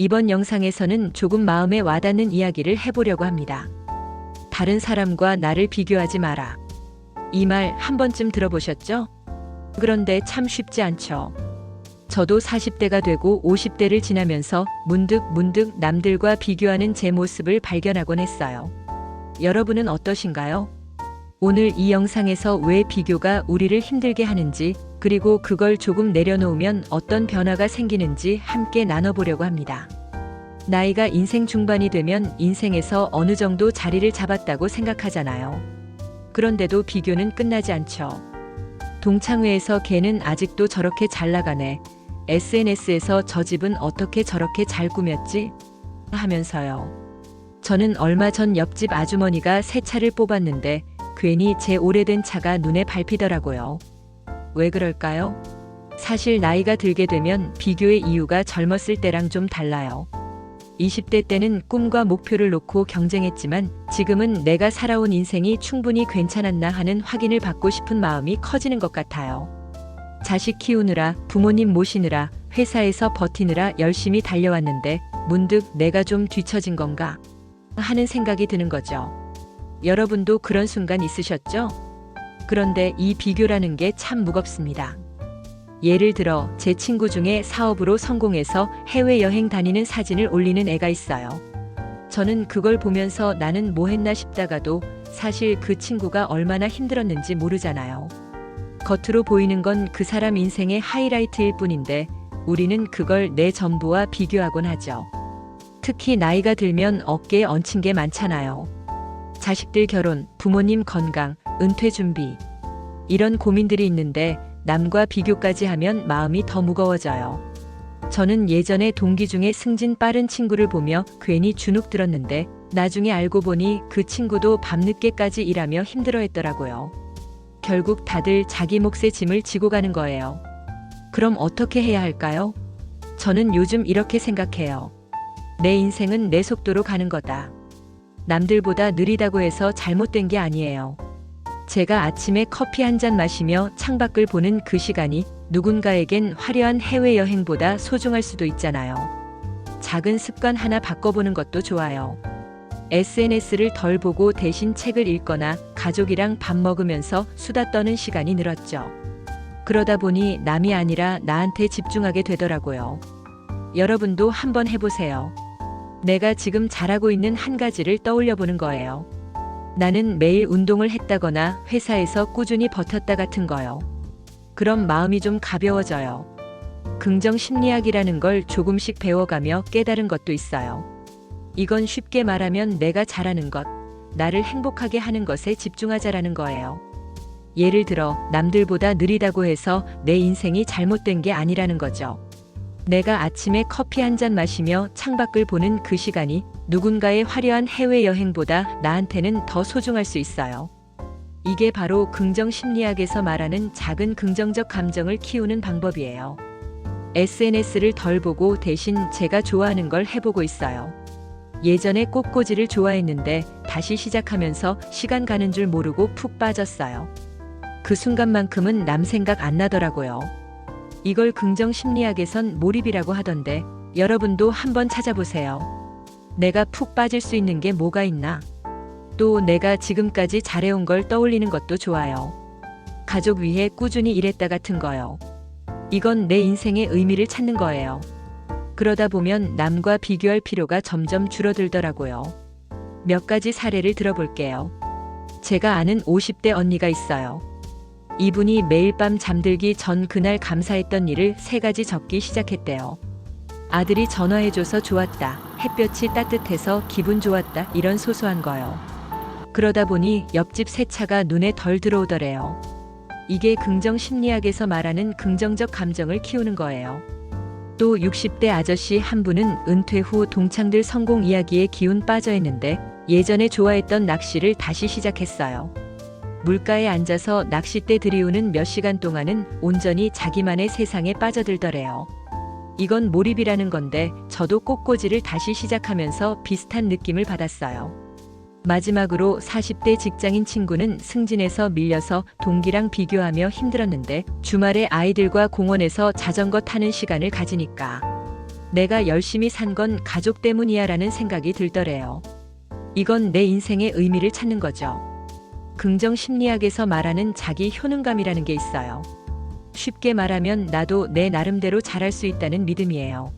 이번 영상에서는 조금 마음에 와닿는 이야기를 해보려고 합니다. 다른 사람과 나를 비교하지 마라. 이 말 한 번쯤 들어보셨죠? 그런데 참 쉽지 않죠. 저도 40대가 되고 50대를 지나면서 문득 남들과 비교하는 제 모습을 발견하곤 했어요. 여러분은 어떠신가요? 오늘 이 영상에서 왜 비교가 우리를 힘들게 하는지, 그리고 그걸 조금 내려놓으면 어떤 변화가 생기는지 함께 나눠보려고 합니다. 나이가 인생 중반이 되면 인생에서 어느 정도 자리를 잡았다고 생각하잖아요. 그런데도 비교는 끝나지 않죠. 동창회에서 걔는 아직도 저렇게 잘 나가네. SNS에서 저 집은 어떻게 저렇게 잘 꾸몄지? 하면서요. 저는 얼마 전 옆집 아주머니가 새 차를 뽑았는데 괜히 제 오래된 차가 눈에 밟히더라고요. 왜 그럴까요? 사실 나이가 들게 되면 비교의 이유가 젊었을 때랑 좀 달라요. 20대 때는 꿈과 목표를 놓고 경쟁했지만 지금은 내가 살아온 인생이 충분히 괜찮았나 하는 확인을 받고 싶은 마음이 커지는 것 같아요. 자식 키우느라, 부모님 모시느라, 회사에서 버티느라 열심히 달려왔는데 문득 내가 좀 뒤처진 건가 하는 생각이 드는 거죠. 여러분도 그런 순간 있으셨죠? 그런데 이 비교라는 게 참 무겁습니다. 예를 들어 제 친구 중에 사업으로 성공해서 해외여행 다니는 사진을 올리는 애가 있어요. 저는 그걸 보면서 나는 뭐 했나 싶다가도 사실 그 친구가 얼마나 힘들었는지 모르잖아요. 겉으로 보이는 건 그 사람 인생의 하이라이트일 뿐인데 우리는 그걸 내 전부와 비교하곤 하죠. 특히 나이가 들면 어깨에 얹힌 게 많잖아요. 자식들 결혼, 부모님 건강, 은퇴 준비. 이런 고민들이 있는데 남과 비교까지 하면 마음이 더 무거워져요. 저는 예전에 동기 중에 승진 빠른 친구를 보며 괜히 주눅 들었는데 나중에 알고 보니 그 친구도 밤늦게까지 일하며 힘들어했더라고요. 결국 다들 자기 몫의 짐을 지고 가는 거예요. 그럼 어떻게 해야 할까요? 저는 요즘 이렇게 생각해요. 내 인생은 내 속도로 가는 거다. 남들보다 느리다고 해서 잘못된 게 아니에요. 제가 아침에 커피 한 잔 마시며 창밖을 보는 그 시간이 누군가에겐 화려한 해외여행보다 소중할 수도 있잖아요. 작은 습관 하나 바꿔보는 것도 좋아요. SNS를 덜 보고 대신 책을 읽거나 가족이랑 밥 먹으면서 수다 떠는 시간이 늘었죠. 그러다 보니 남이 아니라 나한테 집중하게 되더라고요. 여러분도 한번 해보세요. 내가 지금 잘하고 있는 한 가지를 떠올려 보는 거예요. 나는 매일 운동을 했다거나 회사에서 꾸준히 버텼다 같은 거요. 그럼 마음이 좀 가벼워져요. 긍정 심리학이라는 걸 조금씩 배워가며 깨달은 것도 있어요. 이건 쉽게 말하면 내가 잘하는 것, 나를 행복하게 하는 것에 집중하자라는 거예요. 예를 들어 남들보다 느리다고 해서 내 인생이 잘못된 게 아니라는 거죠. 내가 아침에 커피 한 잔 마시며 창밖을 보는 그 시간이 누군가의 화려한 해외여행보다 나한테는 더 소중할 수 있어요. 이게 바로 긍정 심리학에서 말하는 작은 긍정적 감정을 키우는 방법이에요. SNS를 덜 보고 대신 제가 좋아하는 걸 해보고 있어요. 예전에 꽃꽂이를 좋아했는데 다시 시작하면서 시간 가는 줄 모르고 푹 빠졌어요. 그 순간만큼은 남 생각 안 나더라고요. 이걸 긍정 심리학에선 몰입이라고 하던데 여러분도 한번 찾아보세요. 내가 푹 빠질 수 있는 게 뭐가 있나? 또 내가 지금까지 잘해온 걸 떠올리는 것도 좋아요. 가족 위해 꾸준히 일했다 같은 거요. 이건 내 인생의 의미를 찾는 거예요. 그러다 보면 남과 비교할 필요가 점점 줄어들더라고요. 몇 가지 사례를 들어볼게요. 제가 아는 50대 언니가 있어요. 이분이 매일 밤 잠들기 전 그날 감사했던 일을 3가지 적기 시작했대요. 아들이 전화해줘서 좋았다. 햇볕이 따뜻해서 기분 좋았다. 이런 소소한 거요. 그러다 보니 옆집 새 차가 눈에 덜 들어오더래요. 이게 긍정 심리학에서 말하는 긍정적 감정을 키우는 거예요. 또 60대 아저씨 한 분은 은퇴 후 동창들 성공 이야기에 기운 빠져 했는데 예전에 좋아했던 낚시를 다시 시작했어요. 물가에 앉아서 낚싯대 들이우는 몇 시간 동안은 온전히 자기만의 세상에 빠져들더래요. 이건 몰입이라는 건데 저도 꽃꽂이를 다시 시작하면서 비슷한 느낌을 받았어요. 마지막으로 40대 직장인 친구는 승진해서 밀려서 동기랑 비교하며 힘들었는데 주말에 아이들과 공원에서 자전거 타는 시간을 가지니까 내가 열심히 산 건 가족 때문이야 라는 생각이 들더래요. 이건 내 인생의 의미를 찾는 거죠. 긍정 심리학에서 말하는 자기 효능감이라는 게 있어요. 쉽게 말하면 나도 내 나름대로 잘할 수 있다는 믿음이에요.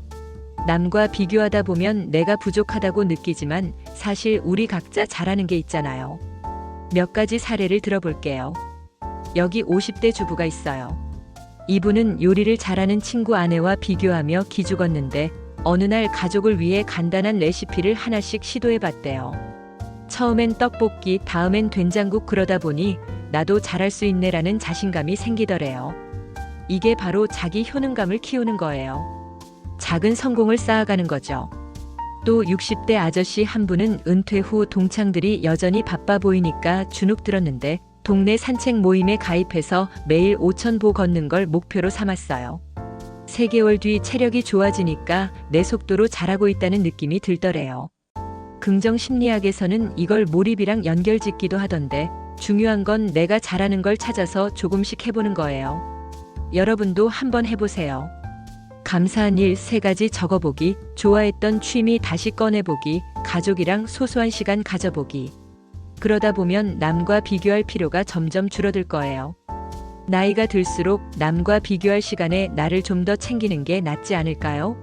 남과 비교하다 보면 내가 부족하다고 느끼지만 사실 우리 각자 잘하는 게 있잖아요. 몇 가지 사례를 들어볼게요. 여기 50대 주부가 있어요. 이분은 요리를 잘하는 친구 아내와 비교하며 기죽었는데 어느 날 가족을 위해 간단한 레시피를 하나씩 시도해봤대요. 처음엔 떡볶이, 다음엔 된장국, 그러다 보니 나도 잘할 수 있네라는 자신감이 생기더래요. 이게 바로 자기 효능감을 키우는 거예요. 작은 성공을 쌓아가는 거죠. 또 60대 아저씨 한 분은 은퇴 후 동창들이 여전히 바빠 보이니까 주눅 들었는데 동네 산책 모임에 가입해서 매일 5,000보 걷는 걸 목표로 삼았어요. 3개월 뒤 체력이 좋아지니까 내 속도로 잘하고 있다는 느낌이 들더래요. 긍정 심리학에서는 이걸 몰입이랑 연결짓기도 하던데 중요한 건 내가 잘하는 걸 찾아서 조금씩 해보는 거예요. 여러분도 한번 해보세요. 감사한 일 3가지 적어보기, 좋아했던 취미 다시 꺼내보기, 가족이랑 소소한 시간 가져보기. 그러다 보면 남과 비교할 필요가 점점 줄어들 거예요. 나이가 들수록 남과 비교할 시간에 나를 좀 더 챙기는 게 낫지 않을까요?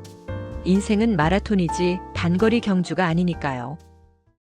인생은 마라톤이지 단거리 경주가 아니니까요.